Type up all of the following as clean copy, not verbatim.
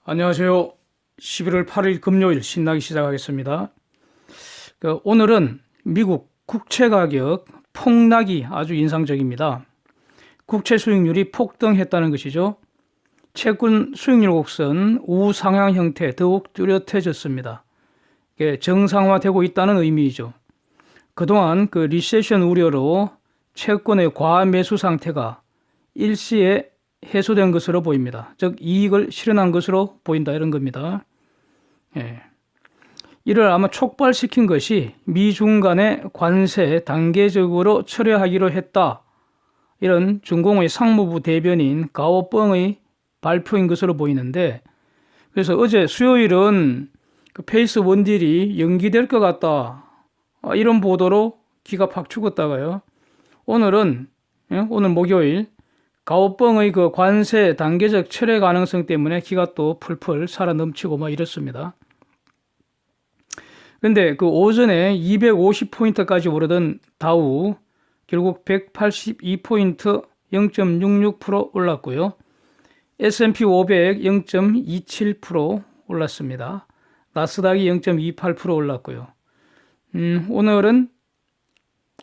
안녕하세요. 11월 8일 금요일 신나게 시작하겠습니다. 오늘은 미국 국채 가격 폭락이 아주 인상적입니다. 국채 수익률이 폭등했다는 것이죠. 채권 수익률 곡선 우상향 형태 더욱 뚜렷해졌습니다. 정상화되고 있다는 의미이죠. 그동안 리세션 우려로 채권의 과매수 상태가 일시에 해소된 것으로 보입니다. 즉 이익을 실현한 것으로 보인다 이런 겁니다. 이를 아마 촉발시킨 것이 미중 간의 관세 단계적으로 철회하기로 했다. 이런 중공의 상무부 대변인 가오뻥의 발표인 것으로 보이는데, 그래서 어제 수요일은 페이스 원딜이 연기될 것 같다. 이런 보도로 기가 팍 죽었다가요. 오늘 목요일 가오뻥의 관세 단계적 철회 가능성 때문에 기가 또 풀풀 살아 넘치고 이렇습니다. 근데 오전에 250포인트까지 오르던 다우 결국 182포인트 0.66% 올랐고요. S&P 500 0.27% 올랐습니다. 나스닥이 0.28% 올랐고요. 오늘은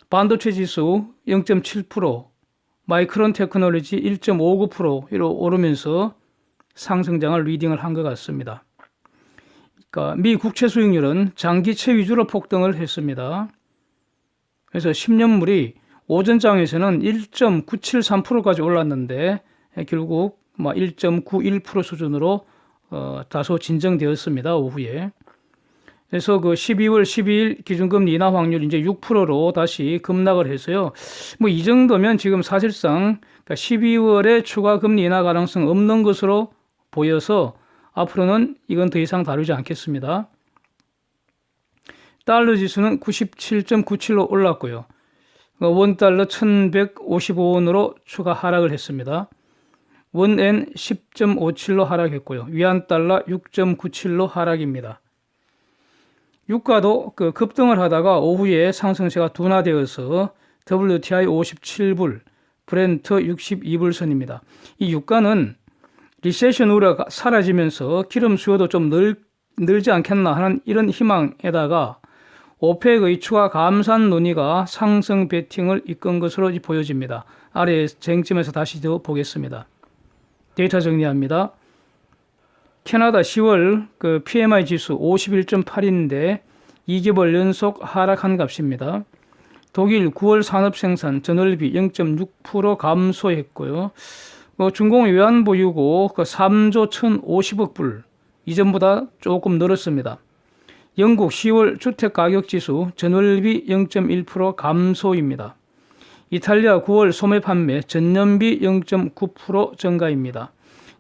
반도체 지수 0.7%, 마이크론 테크놀로지 1.59%로 오르면서 상승장을 리딩을 한 것 같습니다. 미 국채 수익률은 장기채 위주로 폭등을 했습니다. 그래서 10년물이 오전장에서는 1.973%까지 올랐는데 결국 1.91% 수준으로 다소 진정되었습니다. 오후에. 그래서 12월 12일 기준금리 인하 확률 이제 6%로 다시 급락을 해서요. 이 정도면 지금 사실상 12월에 추가 금리 인하 가능성 없는 것으로 보여서 앞으로는 이건 더 이상 다루지 않겠습니다. 달러 지수는 97.97로 올랐고요. 원달러 1155원으로 추가 하락을 했습니다. 원엔 10.57로 하락했고요. 위안달러 6.97로 하락입니다. 유가도 급등을 하다가 오후에 상승세가 둔화되어서 WTI 57불, 브렌트 62불 선입니다. 이 유가는 리세션 우려가 사라지면서 기름 수요도 좀 늘지 않겠나 하는 이런 희망에다가 오펙의 추가 감산 논의가 상승 베팅을 이끈 것으로 보여집니다. 아래 쟁점에서 다시 더 보겠습니다. 데이터 정리합니다. 캐나다 10월 PMI 지수 51.8인데 2개월 연속 하락한 값입니다. 독일 9월 산업생산 전월비 0.6% 감소했고요. 중공 외환보유고 3조 1,050억 불, 이전보다 조금 늘었습니다. 영국 10월 주택가격지수 전월비 0.1% 감소입니다. 이탈리아 9월 소매 판매 전년비 0.9% 증가입니다.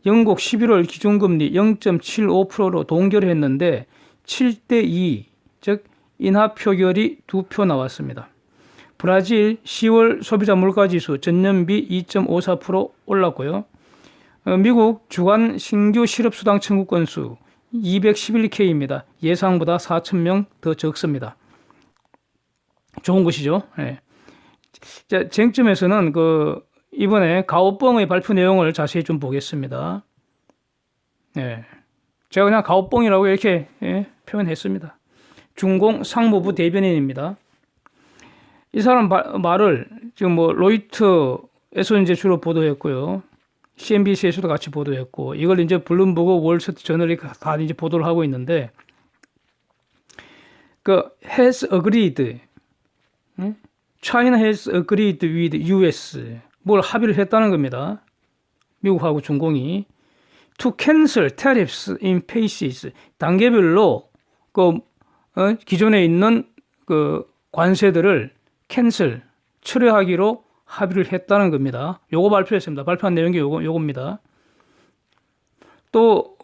영국 11월 기준금리 0.75%로 동결했는데 7대2, 즉 인하 표결이 2표 나왔습니다. 브라질 10월 소비자 물가지수 전년비 2.54% 올랐고요. 미국 주간 신규 실업수당 청구 건수 211K입니다. 예상보다 4,000명 더 적습니다. 좋은 것이죠. 네. 자, 쟁점에서는 이번에 가오뻥의 발표 내용을 자세히 좀 보겠습니다. 네. 제가 그냥 가오뻥이라고 이렇게 표현했습니다. 중공 상무부 대변인입니다. 이 사람 말을 지금 로이터에서 이제 주로 보도했고요. CNBC에서도 같이 보도했고, 이걸 이제 블룸버그 월스트리트 저널이 다 이제 보도를 하고 있는데, has agreed, China has agreed with US, 뭘 합의를 했다는 겁니다. 미국하고 중공이 to cancel tariffs in phases, 단계별로 기존에 있는 관세들을 캔슬, 철회하기로 합의를 했다는 겁니다. 요거 발표했습니다. 발표한 내용이 요겁니다. 또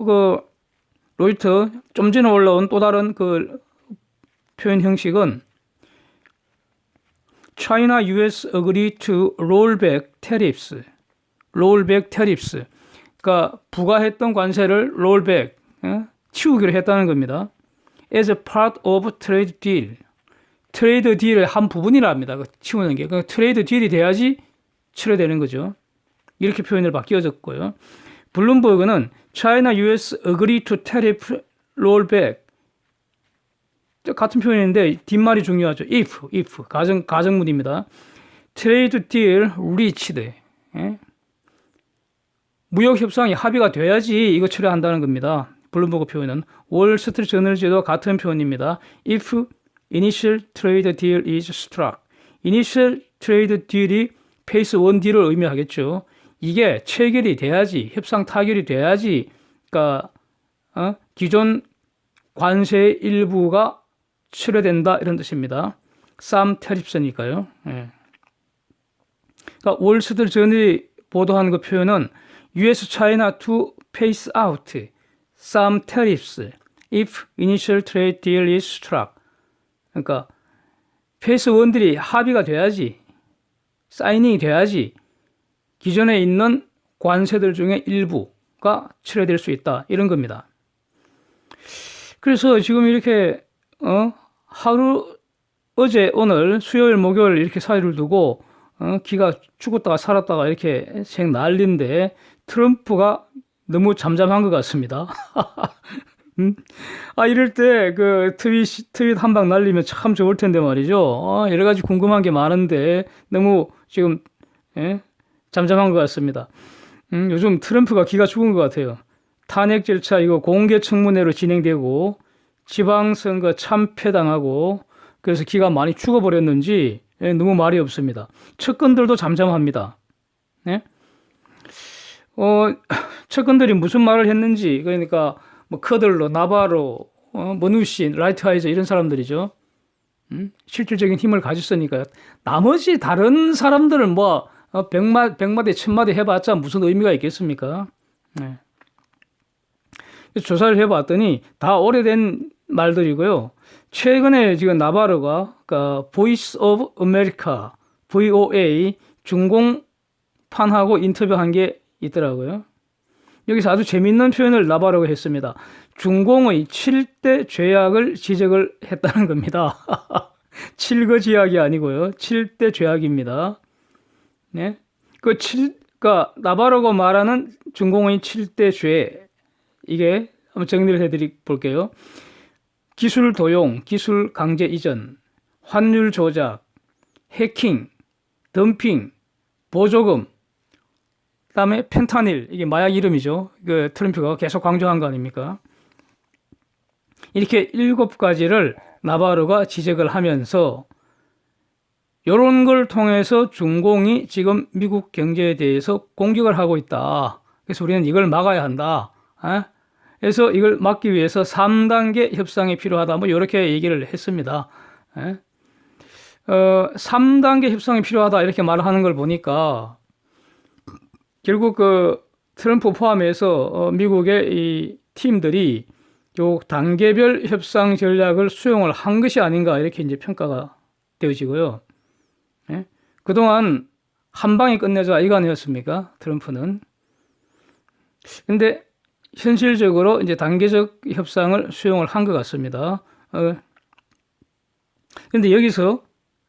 로이터 좀 전에 올라온 또 다른 표현 형식은 China US agree to roll back tariffs. roll back tariffs. 그러니까 부과했던 관세를 roll back, 치우기로 했다는 겁니다. as a part of trade deal. 트레이드 딜의 한 부분이랍니다. 치우는 게. 트레이드 딜이 돼야지 철회되는 거죠. 이렇게 표현을 바뀌어졌고요. 블룸버그는 China US agree to tariff rollback. 같은 표현인데 뒷말이 중요하죠. if 가정문입니다. trade deal reached. 예? 무역 협상이 합의가 돼야지 이거 처리한다는 겁니다. 블룸버그 표현은 월스트리트 저널지도 같은 표현입니다. If initial trade deal is struck. initial trade deal이 페이스 1 딜을 의미하겠죠. 이게 체결이 돼야지, 협상 타결이 돼야지, 그러니까 기존 관세의 일부가 철회된다 이런 뜻입니다. 쌈 테리프스니까요. 예. 그러니까 월스트리트 저널이 보도한 그 표현은 US China to phase out some tariffs if initial trade deal is struck. 그러니까 페이스 1들이 합의가 돼야지, 사이닝이 돼야지 기존에 있는 관세들 중에 일부가 철회될 수 있다 이런 겁니다. 그래서 지금 이렇게 하루 어제 오늘 수요일 목요일 이렇게 사이를 두고 기가 죽었다가 살았다가 이렇게 생 난리인데 트럼프가 너무 잠잠한 것 같습니다. 이럴 때 그 트윗 한 방 날리면 참 좋을 텐데 말이죠. 여러 가지 궁금한 게 많은데 너무 지금 잠잠한 것 같습니다. 요즘 트럼프가 기가 죽은 것 같아요. 탄핵 절차 이거 공개 청문회로 진행되고 지방선거 참패당하고 그래서 기가 많이 죽어버렸는지 너무 말이 없습니다. 측근들도 잠잠합니다. 네? 측근들이 무슨 말을 했는지 그러니까 뭐 커들로, 나바로, 머누신, 라이트하이저 이런 사람들이죠. 실질적인 힘을 가졌으니까요. 나머지 다른 사람들은 뭐 백마디 천마디 해봤자 무슨 의미가 있겠습니까? 네. 조사를 해봤더니 다 오래된 말들이고요. 최근에 지금 나바로가 그러니까 보이스 오브 아메리카 VOA 중공판하고 인터뷰한 게 있더라고요. 여기서 아주 재미있는 표현을 나바로가 했습니다. 중공의 7대 죄악을 지적을 했다는 겁니다. 7거 죄악이 아니고요. 7대 죄악입니다. 네? 그러니까 나바로가 말하는 중공의 7대 죄 이게 한번 정리를 해드릴게요. 기술 도용, 기술 강제 이전, 환율 조작, 해킹, 덤핑, 보조금, 그다음에 펜타닐, 이게 마약 이름이죠. 그 트럼프가 계속 강조한 거 아닙니까? 이렇게 7가지를 나바로가 지적을 하면서 이런 걸 통해서 중공이 지금 미국 경제에 대해서 공격을 하고 있다. 그래서 우리는 이걸 막아야 한다. 그래서 이걸 막기 위해서 3단계 협상이 필요하다. 뭐 이렇게 얘기를 했습니다. 3단계 협상이 필요하다 이렇게 말을 하는 걸 보니까 결국 그 트럼프 포함해서 미국의 이 팀들이 요 단계별 협상 전략을 수용을 한 것이 아닌가 이렇게 이제 평가가 되어지고요. 그동안 한 방에 끝내자 이거 아니었습니까? 트럼프는. 근데 현실적으로 이제 단계적 협상을 수용을 한 것 같습니다. 근데 여기서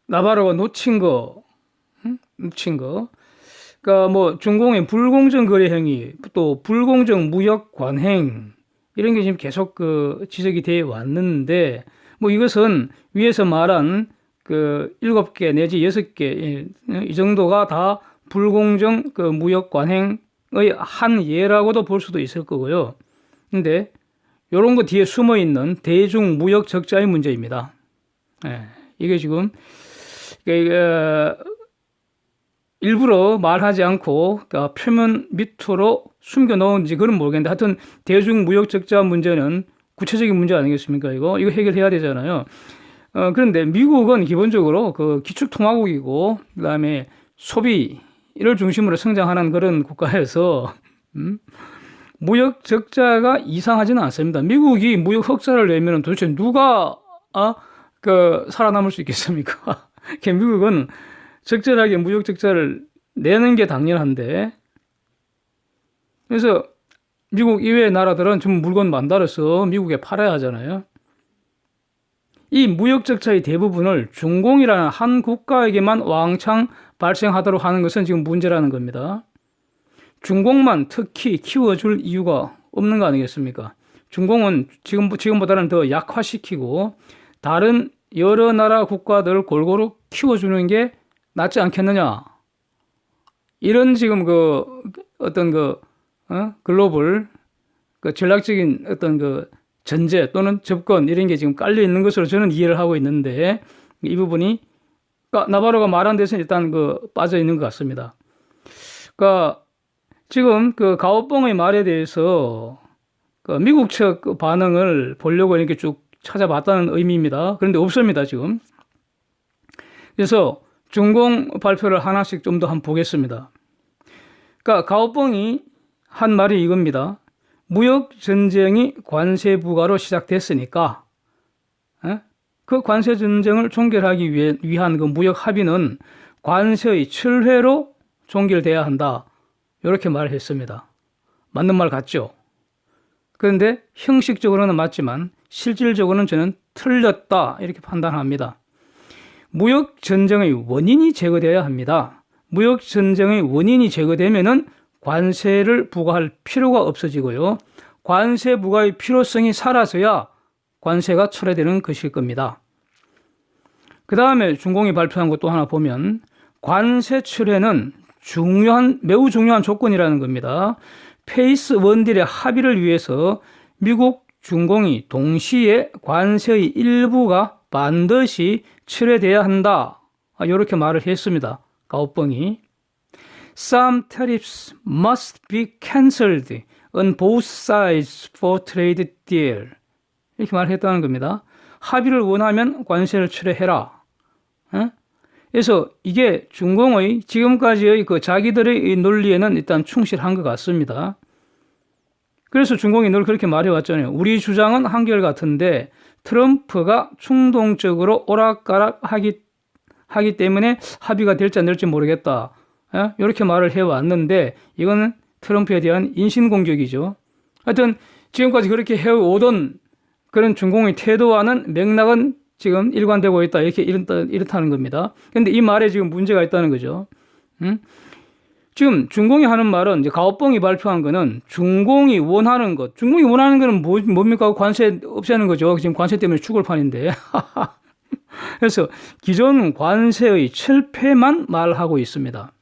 나바로가 놓친 거. 그러니까 뭐 중공의 불공정 거래 행위, 또 불공정 무역 관행 이런 게 지금 계속 그 지적이 되어 왔는데 뭐 이것은 위에서 말한 그 7개 내지 6개 이 정도가 다 불공정 그 무역 관행의 한 예라고도 볼 수도 있을 거고요. 근데 이런 거 뒤에 숨어 있는 대중 무역 적자의 문제입니다. 이게 지금 일부러 말하지 않고 그러니까 표면 밑으로 숨겨 놓은지 그건 모르겠는데 하여튼 대중 무역 적자 문제는 구체적인 문제 아니겠습니까? 이거 해결해야 되잖아요. 그런데 미국은 기본적으로 그 기축통화국이고 그다음에 소비를 중심으로 성장하는 그런 국가여서 무역 적자가 이상하지는 않습니다. 미국이 무역 흑자를 내면 도대체 누가 살아남을 수 있겠습니까? 미국은 적절하게 무역 적자를 내는 게 당연한데 그래서 미국 이외의 나라들은 좀 물건 만들어서 미국에 팔아야 하잖아요. 이 무역 적자의 대부분을 중공이라는 한 국가에게만 왕창 발생하도록 하는 것은 지금 문제라는 겁니다. 중공만 특히 키워줄 이유가 없는 거 아니겠습니까? 중공은 지금보다는 더 약화시키고 다른 여러 나라 국가들을 골고루 키워주는 게 낫지 않겠느냐? 이런 지금 어떤 글로벌 전략적인 어떤 전제 또는 접근 이런 게 지금 깔려 있는 것으로 저는 이해를 하고 있는데 이 부분이 나바로가 말한 데서 일단 빠져 있는 것 같습니다. 그러니까 지금 가오뻥의 말에 대해서 미국 측 반응을 보려고 이렇게 쭉 찾아봤다는 의미입니다. 그런데 없습니다, 지금. 그래서 중공 발표를 하나씩 좀 더 한번 보겠습니다. 그러니까 가오뻥이 한 말이 이겁니다. 무역 전쟁이 관세 부과로 시작됐으니까 그 관세 전쟁을 종결하기 위한 그 무역 합의는 관세의 철회로 종결돼야 한다. 이렇게 말을 했습니다. 맞는 말 같죠? 그런데 형식적으로는 맞지만 실질적으로는 저는 틀렸다 이렇게 판단합니다. 무역 전쟁의 원인이 제거되어야 합니다. 무역 전쟁의 원인이 제거되면은 관세를 부과할 필요가 없어지고요. 관세 부과의 필요성이 사라져야 관세가 철회되는 것일 겁니다. 그 다음에 중공이 발표한 것도 하나 보면 관세 철회는 매우 중요한 조건이라는 겁니다. 페이스 원딜의 합의를 위해서 미국, 중공이 동시에 관세의 일부가 반드시 철회돼야 한다. 이렇게 말을 했습니다. 가오뻥이. Some tariffs must be cancelled on both sides for trade deal. 이렇게 말했다는 겁니다. 합의를 원하면 관세를 철회해라. 그래서 이게 중공의 지금까지의 자기들의 논리에는 일단 충실한 것 같습니다. 그래서 중공이 늘 그렇게 말해왔잖아요. 우리 주장은 한결같은데 트럼프가 충동적으로 오락가락 하기 때문에 합의가 될지 안 될지 모르겠다. 이렇게 말을 해왔는데 이거는 트럼프에 대한 인신공격이죠. 하여튼 지금까지 그렇게 해오던 그런 중공의 태도와는 맥락은 지금 일관되고 있다. 이렇다는 겁니다. 그런데 이 말에 지금 문제가 있다는 거죠. 지금 중공이 하는 말은 이제 가오뻥이 발표한 거는 중공이 원하는 것. 중공이 원하는 거는 뭡니까? 관세 없애는 거죠. 지금 관세 때문에 죽을 판인데. 그래서 기존 관세의 철폐만 말하고 있습니다.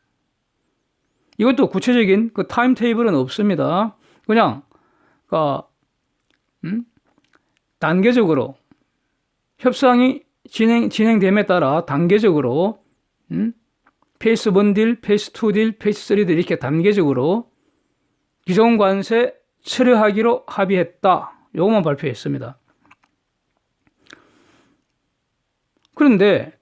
이것도 구체적인 타임 테이블은 없습니다. 그냥 단계적으로 협상이 진행됨에 따라 단계적으로 페이스 1딜, 페이스 2딜, 페이스 3딜 이렇게 단계적으로 기존 관세 철회하기로 합의했다. 요것만 발표했습니다. 그런데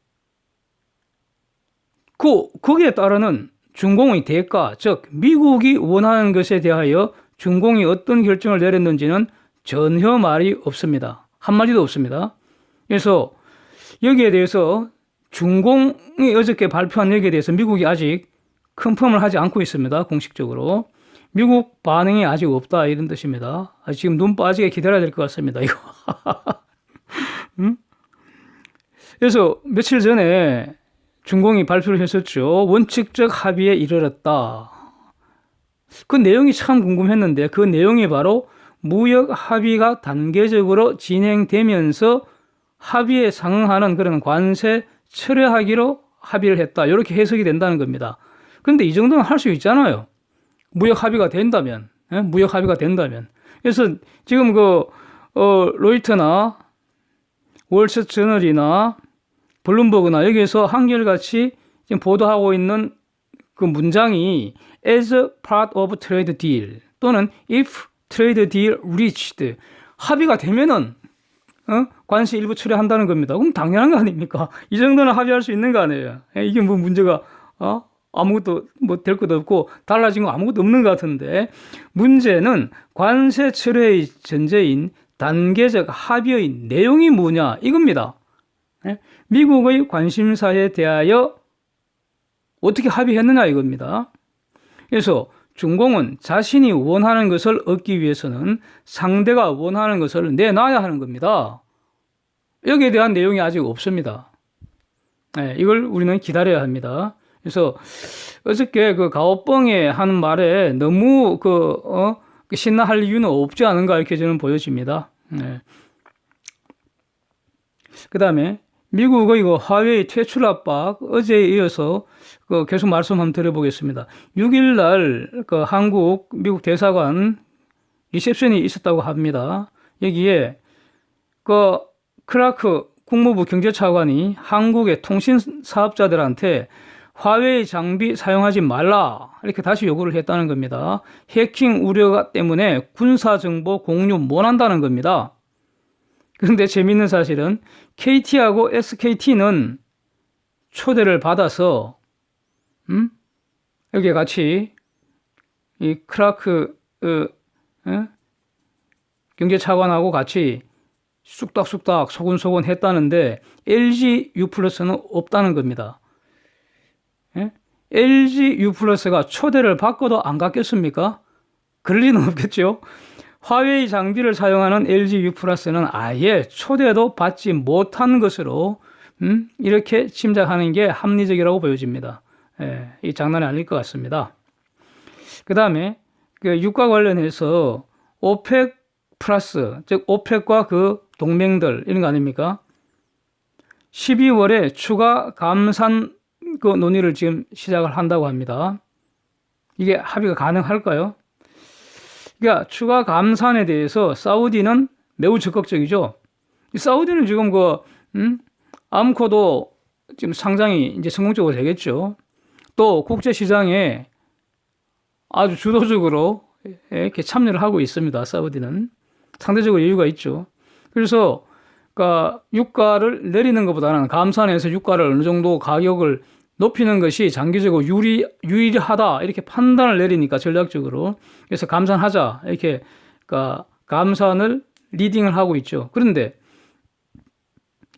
거기에 따르는 중공의 대가, 즉 미국이 원하는 것에 대하여 중공이 어떤 결정을 내렸는지는 전혀 말이 없습니다. 한마디도 없습니다. 그래서 여기에 대해서 중공이 어저께 발표한 여기에 대해서 미국이 아직 컨펌을 하지 않고 있습니다. 공식적으로. 미국 반응이 아직 없다 이런 뜻입니다. 지금 눈 빠지게 기다려야 될 것 같습니다. 이거. 그래서 며칠 전에 중공이 발표를 했었죠. 원칙적 합의에 이르렀다. 그 내용이 참 궁금했는데 그 내용이 바로 무역 합의가 단계적으로 진행되면서 합의에 상응하는 그런 관세 철회하기로 합의를 했다. 이렇게 해석이 된다는 겁니다. 그런데 이 정도는 할 수 있잖아요. 무역 합의가 된다면. 무역 합의가 된다면. 그래서 지금 로이터나 월스트리트저널이나 블룸버그나 여기에서 한결같이 지금 보도하고 있는 그 문장이 as part of trade deal 또는 if trade deal reached 합의가 되면은 관세 일부 철회한다는 겁니다. 그럼 당연한 거 아닙니까? 이 정도는 합의할 수 있는 거 아니에요? 이게 뭐 문제가 아무것도 될 것도 없고 달라진 거 아무것도 없는 것 같은데 문제는 관세 철회의 전제인 단계적 합의의 내용이 뭐냐 이겁니다. 미국의 관심사에 대하여 어떻게 합의했느냐 이겁니다. 그래서 중공은 자신이 원하는 것을 얻기 위해서는 상대가 원하는 것을 내놔야 하는 겁니다. 여기에 대한 내용이 아직 없습니다. 이걸 우리는 기다려야 합니다. 그래서 어저께 그 가오뻥에 하는 말에 너무 그 신나할 이유는 없지 않은가 이렇게 저는 보여집니다. 네. 그 다음에 미국의 이거 화웨이 퇴출 압박 어제에 이어서 계속 말씀 한번 드려보겠습니다. 6일 날 한국 미국 대사관 리셉션이 있었다고 합니다. 여기에 크라크 국무부 경제차관이 한국의 통신 사업자들한테 화웨이 장비 사용하지 말라 이렇게 다시 요구를 했다는 겁니다. 해킹 우려 때문에 군사정보 공유 못 한다는 겁니다. 그런데 재미있는 사실은 KT하고 SKT는 초대를 받아서 여기 같이 이 크라크 경제차관하고 같이 쑥닥쑥닥 소곤소곤 했다는데 LG U+는 없다는 겁니다. 예? LG U+가 초대를 받고도 안 갔겠습니까? 그럴 리는 없겠죠. 화웨이 장비를 사용하는 LG U+는 아예 초대도 받지 못한 것으로 이렇게 짐작하는 게 합리적이라고 보여집니다. 예, 이 장난이 아닐 것 같습니다. 그 다음에 유가 관련해서 오펙 플러스, 즉 오펙과 그 동맹들 이런 거 아닙니까? 12월에 추가 감산 그 논의를 지금 시작을 한다고 합니다. 이게 합의가 가능할까요? 그러니까 추가 감산에 대해서 사우디는 매우 적극적이죠. 사우디는 지금 아람코도 지금 상장이 이제 성공적으로 되겠죠. 또 국제 시장에 아주 주도적으로 이렇게 참여를 하고 있습니다. 사우디는 상대적으로 여유가 있죠. 그래서 그러니까 유가를 내리는 것보다는 감산해서 유가를 어느 정도 가격을 높이는 것이 장기적으로 유리하다 이렇게 판단을 내리니까 전략적으로 그래서 감산하자 이렇게 그러니까 감산을 리딩을 하고 있죠. 그런데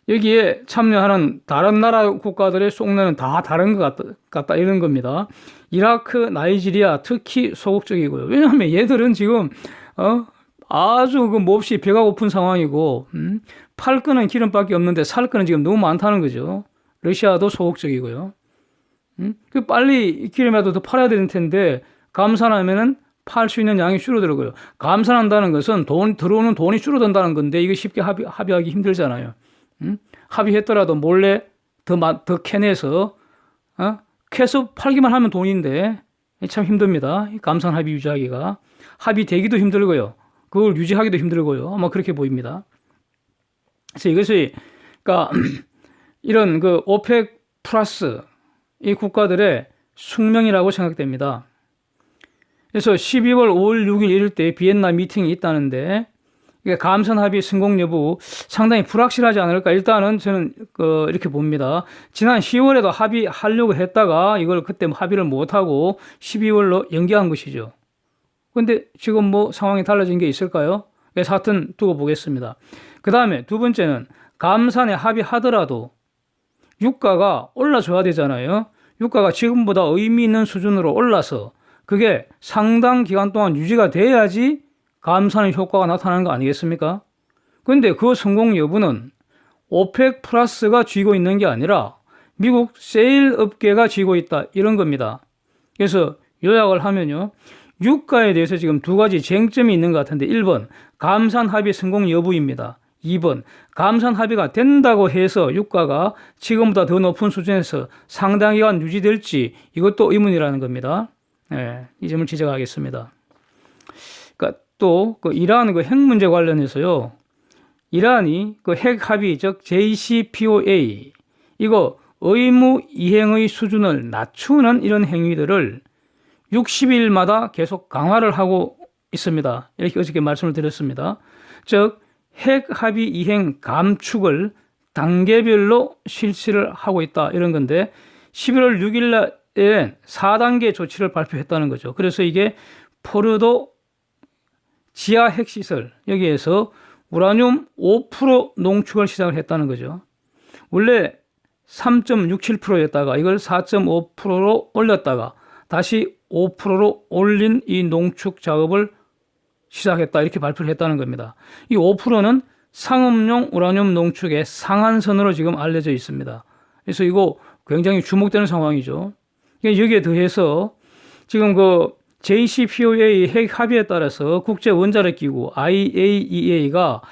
여기에 참여하는 다른 나라 국가들의 속내는 다 다른 것 같다 이런 겁니다. 이라크, 나이지리아 특히 소극적이고요. 왜냐하면 얘들은 지금 아주 몹시 배가 고픈 상황이고 팔 거는 기름밖에 없는데 살 거는 지금 너무 많다는 거죠. 러시아도 소극적이고요. 빨리 기름이라도 더 팔아야 되는 텐데 감산하면은 팔 수 있는 양이 줄어들고요. 감산한다는 것은 들어오는 돈이 줄어든다는 건데 이거 쉽게 합의하기 힘들잖아요. 합의했더라도 몰래 더 캐내서 캐서 팔기만 하면 돈인데 참 힘듭니다. 감산 합의 유지하기가 합의되기도 힘들고요. 그걸 유지하기도 힘들고요. 아마 그렇게 보입니다. 그래서 이것이 그러니까 이런 오펙 플러스 이 국가들의 숙명이라고 생각됩니다. 그래서 12월 5일, 6일 이럴 때 비엔나 미팅이 있다는데 이게 감산 합의 성공 여부 상당히 불확실하지 않을까. 일단은 저는 이렇게 봅니다. 지난 10월에도 합의하려고 했다가 이걸 그때 합의를 못하고 12월로 연기한 것이죠. 그런데 지금 상황이 달라진 게 있을까요? 그래서 하여튼 두고 보겠습니다. 그 다음에 두 번째는 감산에 합의하더라도 유가가 올라줘야 되잖아요. 유가가 지금보다 의미 있는 수준으로 올라서 그게 상당 기간 동안 유지가 돼야지 감산의 효과가 나타나는 거 아니겠습니까? 그런데 그 성공 여부는 오펙 플러스가 쥐고 있는 게 아니라 미국 세일 업계가 쥐고 있다 이런 겁니다. 그래서 요약을 하면요. 유가에 대해서 지금 두 가지 쟁점이 있는 것 같은데 1번 감산 합의 성공 여부입니다. 2번 감산 합의가 된다고 해서 유가가 지금보다 더 높은 수준에서 상당 기간 유지될지 이것도 의문이라는 겁니다. 네, 이 점을 지적하겠습니다. 그러니까 또 이란 핵 문제 관련해서요. 이란이 핵 합의 즉 JCPOA 이거 의무 이행의 수준을 낮추는 이런 행위들을 60일마다 계속 강화를 하고 있습니다. 이렇게 어저께 말씀을 드렸습니다. 즉 핵 합의 이행 감축을 단계별로 실시를 하고 있다 이런 건데 11월 6일 날에 4단계 조치를 발표했다는 거죠. 그래서 이게 포르도 지하 핵시설 여기에서 우라늄 5% 농축을 시작을 했다는 거죠. 원래 3.67%였다가 이걸 4.5%로 올렸다가 다시 5%로 올린 이 농축 작업을 시작했다 이렇게 발표를 했다는 겁니다. 이 5%는 상업용 우라늄 농축의 상한선으로 지금 알려져 있습니다. 그래서 이거 굉장히 주목되는 상황이죠. 여기에 더해서 지금 그 JCPOA 핵 합의에 따라서 국제 원자력 기구 IAEA가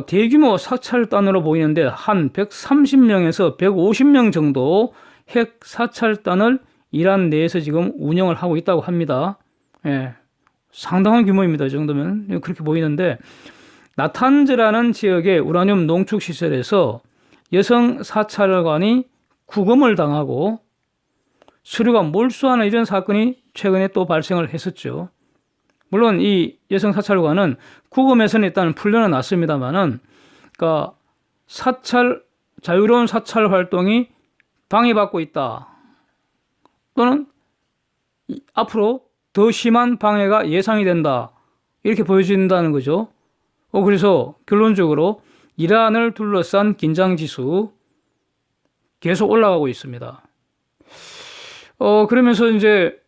대규모 사찰단으로 보이는데 한 130명에서 150명 정도 핵 사찰단을 이란 내에서 지금 운영을 하고 있다고 합니다. 예, 상당한 규모입니다. 이 정도면 그렇게 보이는데, 나탄즈라는 지역의 우라늄 농축 시설에서 여성 사찰관이 구금을 당하고 서류가 몰수하는 이런 사건이 최근에 또 발생을 했었죠. 물론 이 여성 사찰관은 구금에서는 일단 풀려는 났습니다만은, 그러니까 자유로운 사찰 활동이 방해받고 있다, 또는 앞으로 더 심한 방해가 예상이 된다, 이렇게 보여진다는 거죠. 그래서 결론적으로 이란을 둘러싼 긴장지수 계속 올라가고 있습니다. 그러면서 이제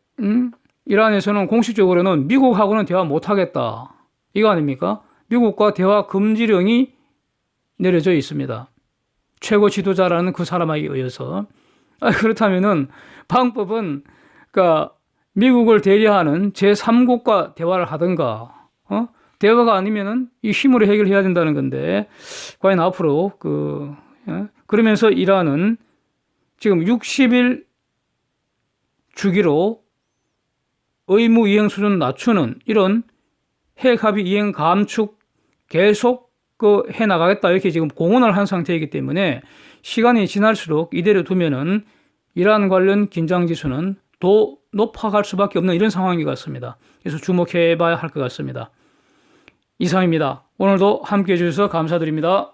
이란에서는 공식적으로는 미국하고는 대화 못하겠다, 이거 아닙니까? 미국과 대화 금지령이 내려져 있습니다. 최고 지도자라는 그 사람에게 의해서. 그렇다면은 방법은, 그러니까 미국을 대리하는 제3국과 대화를 하든가, 대화가 아니면은 이 힘으로 해결해야 된다는 건데, 과연 앞으로 그러면서 이란은 지금 60일 주기로 의무 이행 수준 낮추는 이런 핵 합의 이행 감축 계속 해 나가겠다, 이렇게 지금 공언을 한 상태이기 때문에 시간이 지날수록 이대로 두면은 이란 관련 긴장 지수는 더 높아갈 수밖에 없는 이런 상황인 것 같습니다. 그래서 주목해 봐야 할 것 같습니다. 이상입니다. 오늘도 함께 해주셔서 감사드립니다.